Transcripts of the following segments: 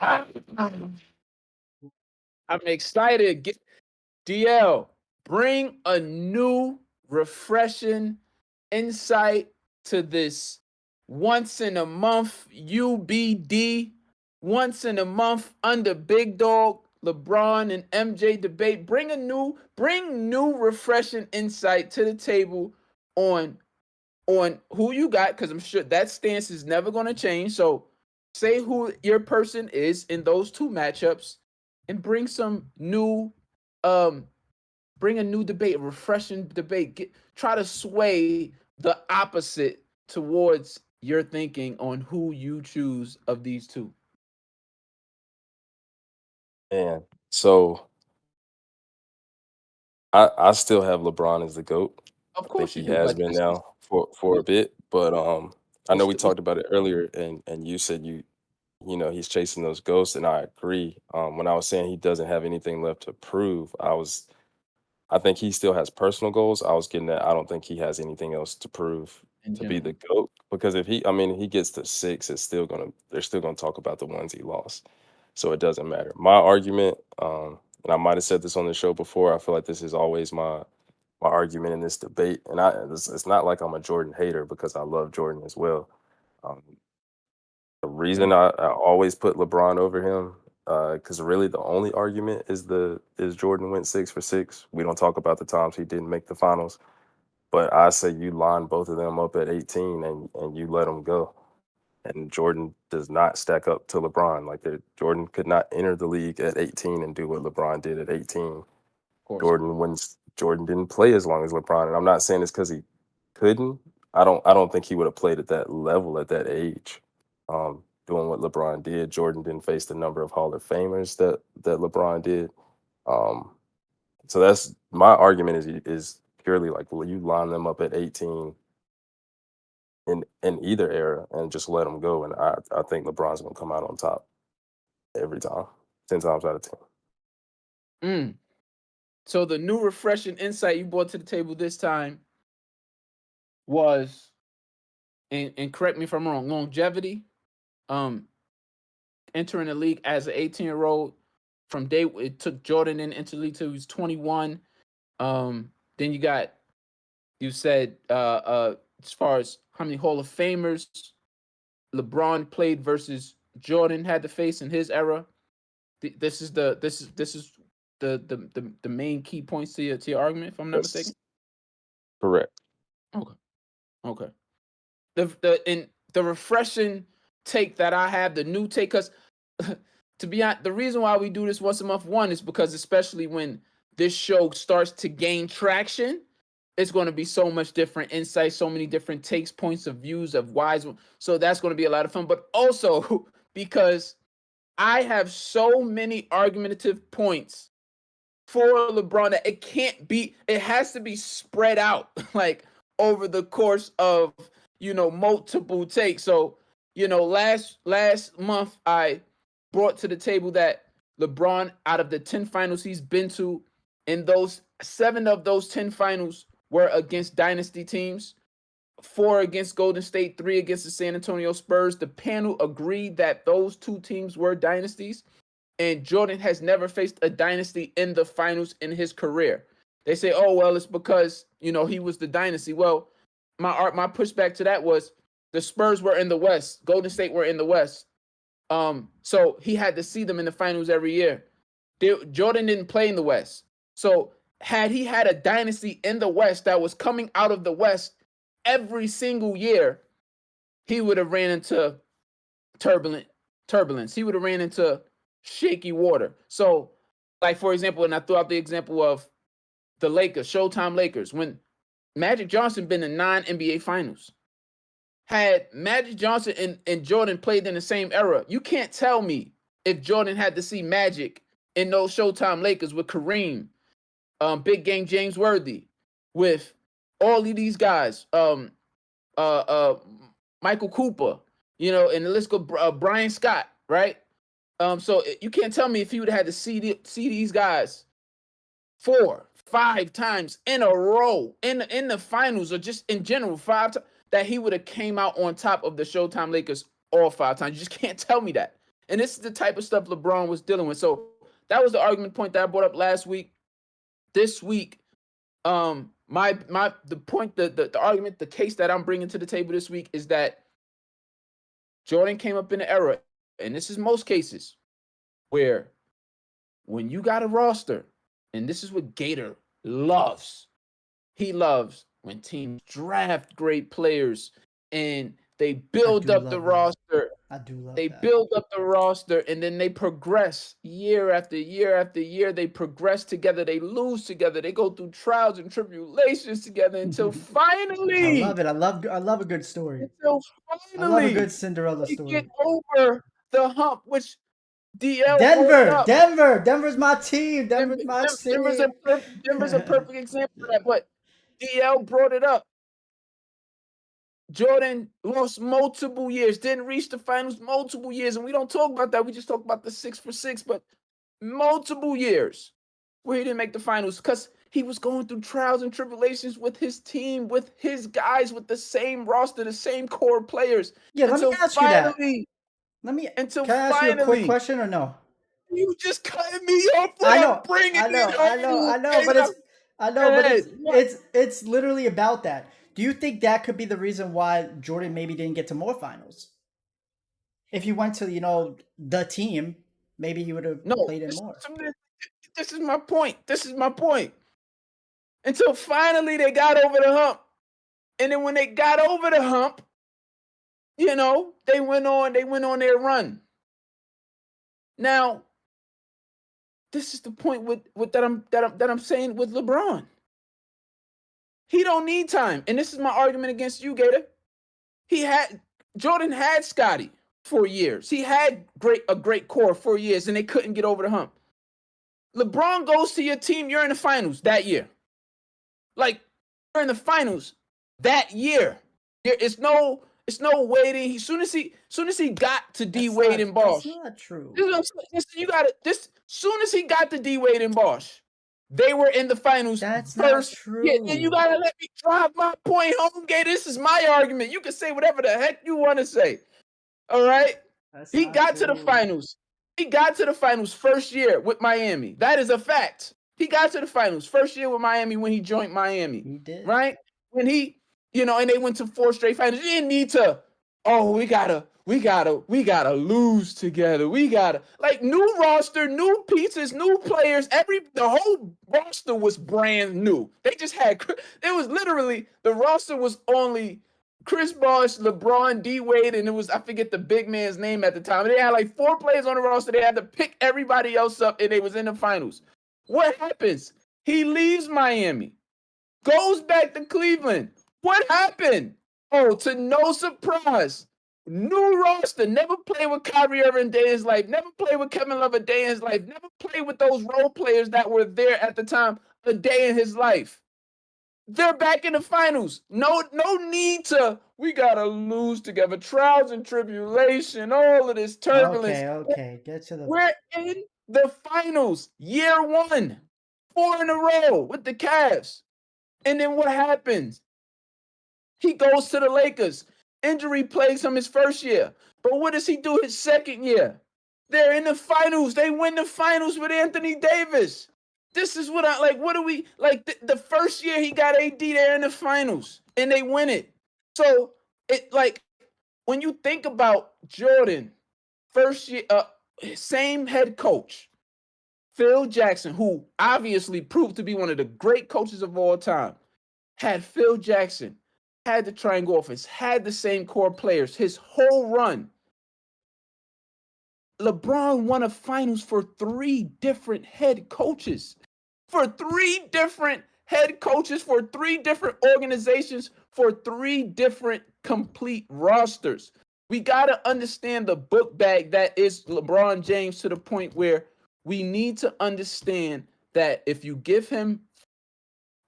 I'm excited. DL, bring a new, refreshing insight to this once in a month UBD, once in a month under Big Dog, LeBron and MJ debate. Bring new, refreshing insight to the table on who you got, because I'm sure that stance is never going to change. So say who your person is in those two matchups, and um, bring a new debate, a refreshing debate. Try to sway the opposite towards your thinking on who you choose of these two. And so I still have LeBron as the GOAT. Of I think course you he do, has but been this is now for a bit, but I know what's we the what, talked about it earlier, and you said you know he's chasing those ghosts, and I agree. When I was saying he doesn't have anything left to prove, I think he still has personal goals. I was getting that I don't think he has anything else to prove in to be the general. GOAT, because if he I mean he gets to six, it's still gonna they're still gonna talk about the ones he lost. So it doesn't matter. My argument, and I might have said this on the show before, I feel like this is always my argument in this debate. And it's not like I'm a Jordan hater, because I love Jordan as well. Um, the reason Okay. I always put LeBron over him, because really the only argument is Jordan went 6 for 6. We don't talk about the times he didn't make the finals, but I say you line both of them up at 18, and you let them go. And Jordan does not stack up to LeBron. Like Jordan could not enter the league at 18 and do what LeBron did at 18. Of course not. Jordan didn't play as long as LeBron, and I'm not saying it's because he couldn't. I don't think he would have played at that level at that age. Doing what LeBron did, Jordan didn't face the number of Hall of Famers that LeBron did. Um, so that's my argument is purely like, well, you line them up at 18 in either era and just let them go, and I think LeBron's gonna come out on top every time, 10 times out of 10. Mm. So the new, refreshing insight you brought to the table this time was, and correct me if I'm wrong, longevity. Um, Entering the league as an 18-year-old from day it took Jordan into the league till he was 21. Then you said as far as how many Hall of Famers LeBron played versus Jordan had to face in his era. This is the main key points to your argument, if I'm not mistaken. That's correct. Okay. Okay. The refreshing take that I have, the new take, because to be honest, the reason why we do this once a month, one, is because especially when this show starts to gain traction, it's going to be so much different insight, so many different takes, points of views of wise. So that's going to be a lot of fun. But also because I have so many argumentative points for LeBron that it can't be, it has to be spread out like over the course of, multiple takes. So, last month I brought to the table that LeBron, out of the 10 finals he's been to, in those 7 of those 10 finals were against dynasty teams. 4 against Golden State, 3 against the San Antonio Spurs. The panel agreed that those two teams were dynasties, and Jordan has never faced a dynasty in the finals in his career. They say, "Oh well, it's because he was the dynasty." Well, my pushback to that was the Spurs were in the West, Golden State were in the West, so he had to see them in the finals every year. Jordan didn't play in the West, so had he had a dynasty in the West that was coming out of the West every single year, he would have ran into turbulent turbulence. He would have ran into shaky water. So, like for example, and I threw out the example of the Lakers, Showtime Lakers, when Magic Johnson been in 9 NBA finals. Had Magic Johnson and Jordan played in the same era, you can't tell me if Jordan had to see Magic in those Showtime Lakers with Kareem, Big Game James Worthy, with all of these guys, uh, uh, Michael Cooper, and the list go Brian Scott, right? So you can't tell me if he would have had to see these guys 4, 5 times in a row in the finals, or just in general 5 times, that he would have came out on top of the Showtime Lakers all 5 times. You just can't tell me that. And this is the type of stuff LeBron was dealing with. So that was the argument point that I brought up last week. This week, the point, the argument, the case that I'm bringing to the table this week is that Jordan came up in an era, and this is most cases, where when you got a roster, and this is what Gator loves, he loves when teams draft great players and they build up the roster. I do love They that. build up the roster and then they progress year after year after year. They progress together. They lose together. They go through trials and tribulations together until I finally, love it. I love a good story. until I love a good finally Cinderella they get story. over the hump, which DL brought it up. Denver's my team. Denver, Denver's my Denver's team. Denver's a perfect example of that. But DL brought it up. Jordan lost multiple years, didn't reach the finals multiple years, and we don't talk about that. We just talk about the 6 for 6, but multiple years where he didn't make the finals because he was going through trials and tribulations with his team, with his guys, with the same roster, the same core players. Yeah, let me Until ask you that. finally, Can I ask you a quick question or no? you just cut me off when I I'm know, bringing it home. but Go ahead. it's literally about that. Do you think that could be the reason why Jordan maybe didn't get to more finals? If you went to the team, maybe he would have No, played in more. this is my point. This is my point. Until finally they got over the hump. And then when they got over the hump, they went on their run. Now, this is the point with that I'm saying with LeBron. He don't need time. And this is my argument against you, Gator. Jordan had Scottie for years. He had a great core for years, and they couldn't get over the hump. LeBron goes to your team, you're in the finals that year. Like, you're in the finals that year. It's no waiting. Soon as he got to D Wade and Bosh. That's not true. You got it. Soon as he got to D Wade and Bosh, they were in the finals. That's first. not true. Yeah, you gotta let me drive my point home, Gator. This is my argument. You can say whatever the heck you want to say. All right. He got to the finals. He got to the finals first year with Miami. That is a fact. He got to the finals first year with Miami when he joined Miami. He did. Right? When he, and they went to 4 straight finals. You didn't need to, we gotta lose together. We gotta, like, new roster, new pieces, new players. The whole roster was brand new. They just had, it was literally, the roster was only Chris Bosh, LeBron, D Wade, and I forget the big man's name at the time. They had like 4 players on the roster. They had to pick everybody else up, and they was in the finals. What happens? He leaves Miami, goes back to Cleveland. What happened? Oh, to no surprise, new roster. Never played with Kyrie Irving a day in his life. Never played with Kevin Love a day in his life. Never played with those role players that were there at the time a day in his life. They're back in the finals. No need to, we gotta lose together. Trials and tribulation, all of this turbulence. Okay. We're in the finals, year 1, 4 in a row with the Cavs. And then what happens? He goes to the Lakers. Injury plagues him his first year. But what does he do his second year? They're in the finals. They win the finals with Anthony Davis. This is what what do we, the first year he got AD, they're in the finals and they win it. So when you think about Jordan, first year, same head coach, Phil Jackson, who obviously proved to be one of the great coaches of all time, had Phil Jackson, had the triangle offense, had the same core players, his whole run. LeBron won a finals for 3 different head coaches. For 3 different head coaches, for 3 different organizations, for 3 different complete rosters. We got to understand the book bag that is LeBron James, to the point where we need to understand that if you give him,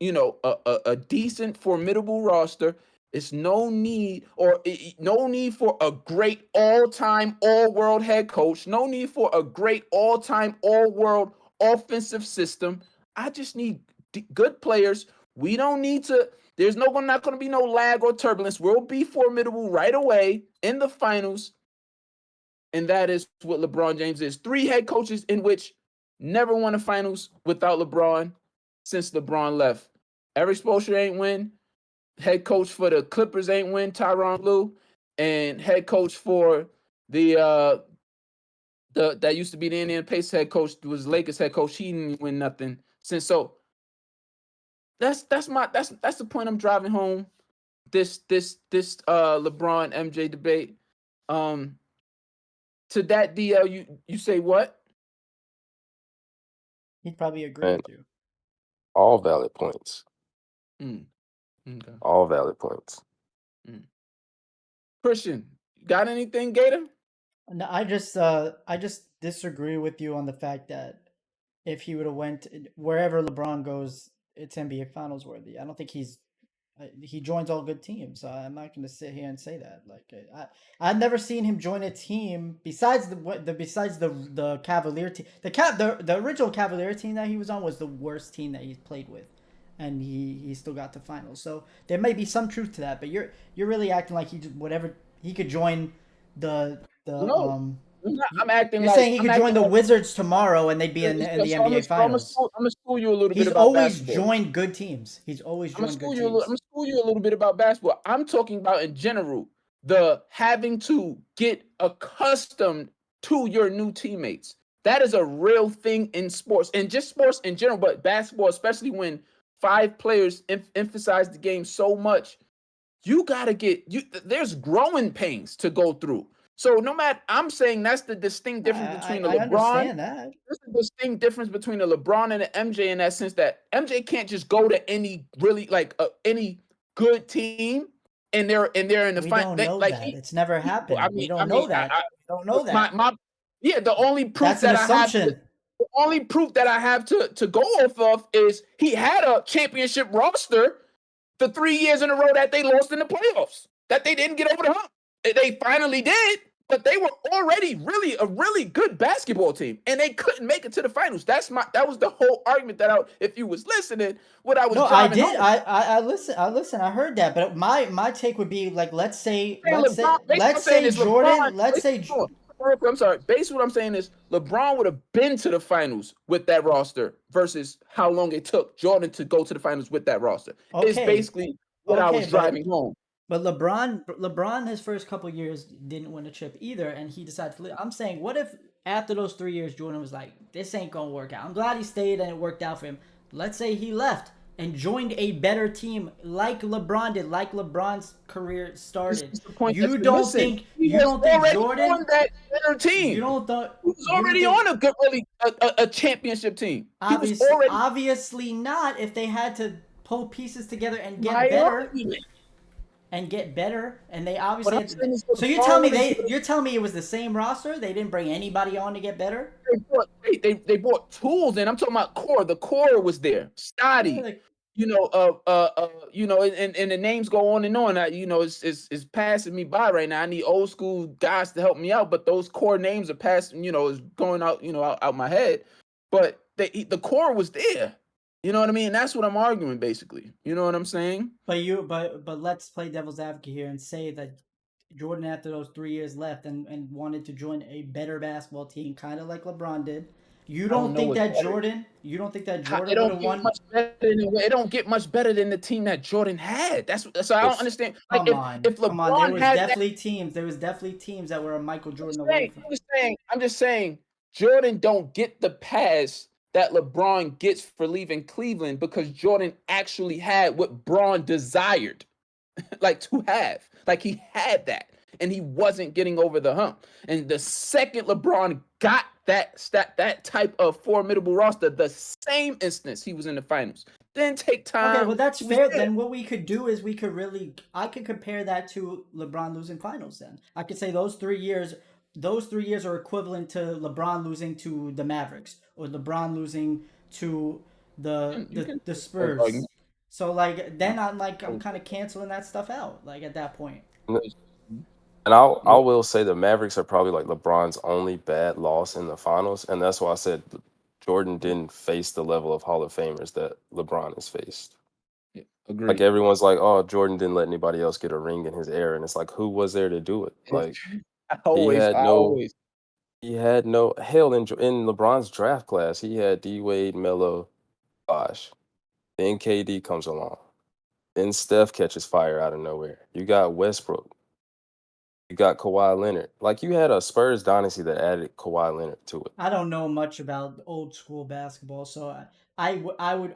a decent, formidable roster, it's no need for a great all-time, all-world head coach. No need for a great all-time, all-world offensive system. I just need good players. We don't need to. There's not going to be no lag or turbulence. We'll be formidable right away in the finals. and that is what LeBron James is. 3 head coaches in which never won a finals without LeBron since LeBron left. Eric Spoelstra ain't win. Head coach for the Clippers ain't win, Tyronn Lue, and head coach for the that used to be the Indiana Pacers head coach was Lakers head coach. He didn't win nothing since. So that's the point I'm driving home. This LeBron MJ debate. To that DL, you say what? He'd probably agree And with you. all valid points. Okay. All valid points. Christian, got anything, Gator? No, I just disagree with you on the fact that if he would have went wherever LeBron goes, it's NBA Finals worthy. I don't think he joins all good teams. I'm not going to sit here and say that. Like I've never seen him join a team besides the Cavalier team. The original Cavalier team that he was on was the worst team that he's played with, and he still got to finals. So there may be some truth to that, but you're really acting like he could join the No, I'm acting you're like saying he I'm could join acting the like Wizards tomorrow and they'd be in the so NBA Finals. I'm gonna school you a little He's bit about always basketball. joined good teams. He's always I'm gonna joined good school you. teams. I'm gonna school you a little bit about basketball. I'm talking about in general the having to get accustomed to your new teammates. That is a real thing in sports, and just sports in general, but basketball, especially when 5 players emphasize the game so much. You gotta there's growing pains to go through. So no matter, I'm saying that's the distinct difference between a I LeBron. understand that. There's a distinct difference between a LeBron and an MJ in that sense that MJ can't just go to any really any good team and they're in the We final. don't know Like that. It's never happened. We don't I know mean, that. We don't know my that. my yeah. The only proof That's an that I have assumption. the only proof that I have to go off of is he had a championship roster the 3 years in a row that they lost in the playoffs, that they didn't get over the hump. They finally did, but they were already really a really good basketball team, and they couldn't make it to the finals. That was the whole argument if you was listening, what I was No, I driving did. home. I listen. I heard that, but my take would be like, let's say LeBron, let's say Jordan. I'm sorry. Basically, what I'm saying is LeBron would have been to the finals with that roster versus how long it took Jordan to go to the finals with that roster. It's Okay, basically what I was driving home. But LeBron, his first couple years didn't win a chip either, and he decided to leave. I'm saying, what if after those 3 years, Jordan was like, "This ain't gonna work out." I'm glad he stayed and it worked out for him. Let's say he left and joined a better team like LeBron did, like LeBron's career started. You don't think Jordan on that better team? You don't think he was already on a good, really a championship team. He was already obviously not. If they had to pull pieces together and get better. And they obviously so you're telling me it was the same roster? They didn't bring anybody on to get better? They brought tools in. I'm talking about core. The core was there. Stoddy. And the names go on and on. It's passing me by right now. I need old school guys to help me out, but those core names are passing, is going out, out my head. But the core was there. You know what I mean? That's what I'm arguing, basically. You know what I'm saying? But let's play devil's advocate here and say that Jordan, after those 3 years left and wanted to join a better basketball team, kind of like LeBron did. You don't think that Jordan would have won? It don't get much better than the team that Jordan had. So I don't understand. Like if LeBron there was definitely teams. There was definitely teams that were a Michael Jordan away from. I'm just saying Jordan don't get the pass that LeBron gets for leaving Cleveland because Jordan actually had what Braun desired, like to have. Like he had that, and he wasn't getting over the hump. And the second LeBron got that type of formidable roster, the same instance he was in the finals. Didn't take time. Okay, well that's fair. Then what we could do is I could compare that to LeBron losing finals. Then I could say those 3 years are equivalent to LeBron losing to the Mavericks or LeBron losing to the Spurs. So like then I'm kind of canceling that stuff out. Like at that point. And I will say the Mavericks are probably like LeBron's only bad loss in the finals, and that's why I said Jordan didn't face the level of Hall of Famers that LeBron has faced. Yeah, agreed. Like everyone's like, "Oh, Jordan didn't let anybody else get a ring in his era," and it's like, who was there to do it? Like I always He had no hell in LeBron's draft class. He had D Wade, Melo, Bosh. Then KD comes along. Then Steph catches fire out of nowhere. You got Westbrook. You got Kawhi Leonard. Like you had a Spurs dynasty that added Kawhi Leonard to it. I don't know much about old school basketball, so I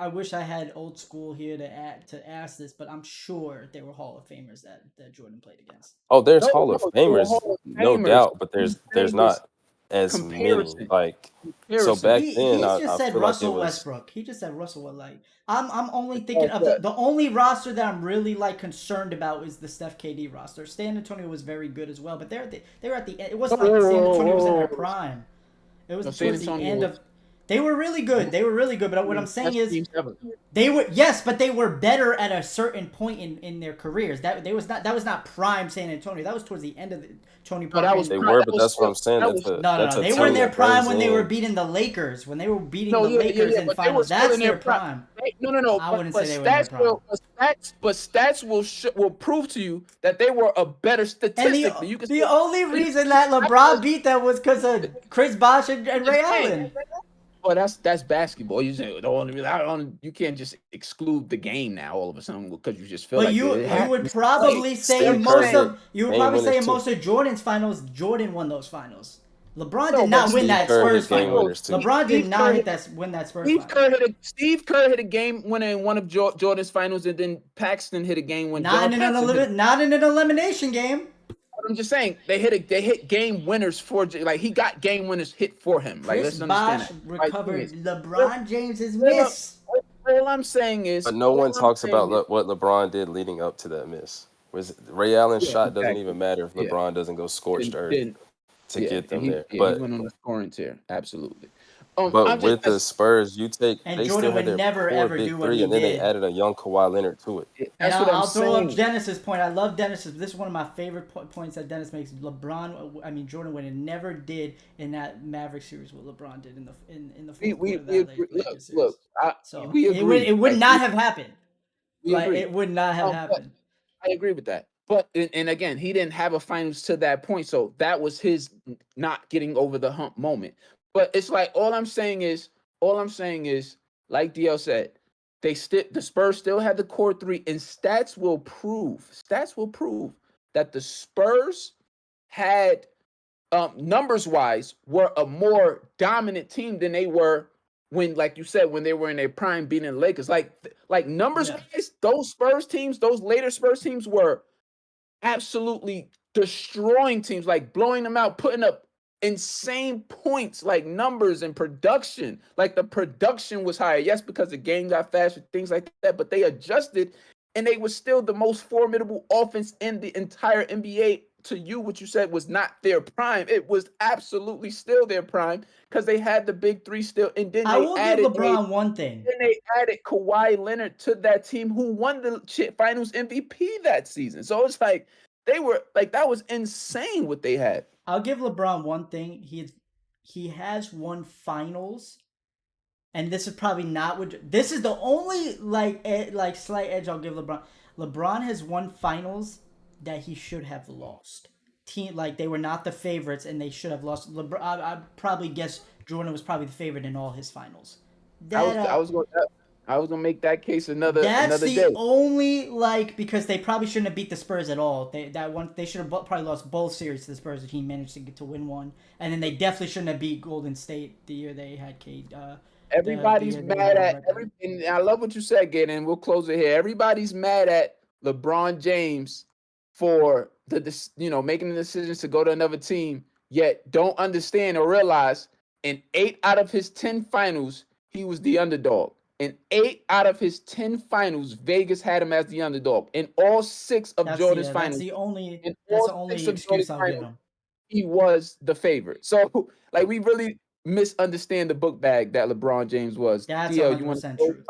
wish I had old school here to ask this, but I'm sure there were Hall of Famers that Jordan played against. Oh, there's No, Hall no, of they were Famers, Hall of no Famers. doubt, but What I'm there's saying is not as many. comparison. Like so Comparison. back then, He's I just said feel like it Russell was. Westbrook. He just said Russell. Like I'm only But thinking guess of what? the only roster that I'm really like concerned about is the Steph KD roster. San Antonio was very good as well, but they were at the end. It wasn't like San Antonio was in their prime. It was No, San towards the Antonio end was of. They were really good. They were really good. But what I'm best saying is, teams ever. they were yes, but they were better at a certain point in their careers. That was not prime San Antonio. That was towards the end of the Tony No, Parker. that was They and, were, that but was that's what still I'm saying. that was no. That's a They were in team their that prime brings when they were in. beating the Lakers. When they were beating no, the yeah, Lakers in but they were finals. still That's in their their prime. No. I wouldn't But say they were in their prime. stats will prove to you that they were a better And statistically. You can the say only you can reason say that stats LeBron was- beat them was because of Chris Bosh and I'm Ray just saying. Allen. Well, that's basketball. You say the only reason you can't just exclude the game now all of a sudden because you just feel But like it you would happens. probably say Steph Curry hit you would game probably say winners in too. most of Jordan's finals, Jordan won those finals. LeBron No, did but not win Steve that Kerr Spurs hit game final. winners too. LeBron did Steve not Kerr win that Spurs final. Steve Kerr hit a game winner in one of Jordan's finals, and then Paxton hit a game when Not in an elimination game. I'm just saying they hit game winners for like he got game winners hit for him. Like Chris let's understand Bosh that. recovered Like, LeBron James's all, miss. all I'm saying is, But no all one I'm talks saying about is, what LeBron did leading up to that miss. Was Ray Allen's yeah, shot doesn't exactly. even matter if Yeah, LeBron doesn't go scorched earth then to yeah, get and them there. he But went on a scoring tear. Absolutely. but I'm just with the Spurs, And they still Jordan had would their never core ever big do what three, he and then they did. added a young Kawhi Leonard to it. And that's what I'm I'll throw up saying. Dennis's point. I love Dennis's. This is one of my favorite points that Dennis makes. Jordan would have never did in that Maverick series what LeBron did in the fourth quarter of that Agree. Lakers series. Look, So we agree. it would Like, not have happened. we Like agree. it would not have But happened. I agree with that. But and again, he didn't have a finals to that point, so that was his not getting over the hump moment. But it's like all I'm saying is, like DL said, the Spurs still had the core three, and stats will prove that the Spurs had numbers wise were a more dominant team than they were when, like you said, when they were in their prime beating the Lakers. Like numbers wise, those Spurs teams, those later Spurs teams were absolutely destroying teams, like blowing them out, putting up insane points, like numbers and production. Like the production was higher. Yes, because the game got faster, things like that, but they adjusted and they were still the most formidable offense in the entire NBA. To you, what you said was not their prime. It was absolutely still their prime because they had the big three still. And then I will give LeBron one thing. Then they added Kawhi Leonard to that team who won the finals MVP that season. So it's like they were like that was insane what they had. I'll give LeBron one thing. He has won finals, and this is probably not what. This is the only like slight edge I'll give LeBron. LeBron has won finals that he should have lost. Like they were not the favorites, and they should have lost. LeBron, I probably guess Jordan was probably the favorite in all his finals. I was gonna make that case another the day. Only because they probably shouldn't have beat the Spurs at all. They should have probably lost both series to the Spurs if he managed to get to win one, and then they definitely shouldn't have beat Golden State the year they had Cade. Everybody's mad at everything. I love what you said, Gaten, and we'll close it here. Everybody's mad at LeBron James for making the decisions to go to another team, yet don't understand or realize in 8 out of his 10 finals, he was the underdog. In 8 out of his 10 finals, Vegas had him as the underdog. In all 6 of Jordan's finals, that's the only excuse I'll give him. He was the favorite. So, like, we really misunderstand the book bag that LeBron James was. That's DL, 100% true.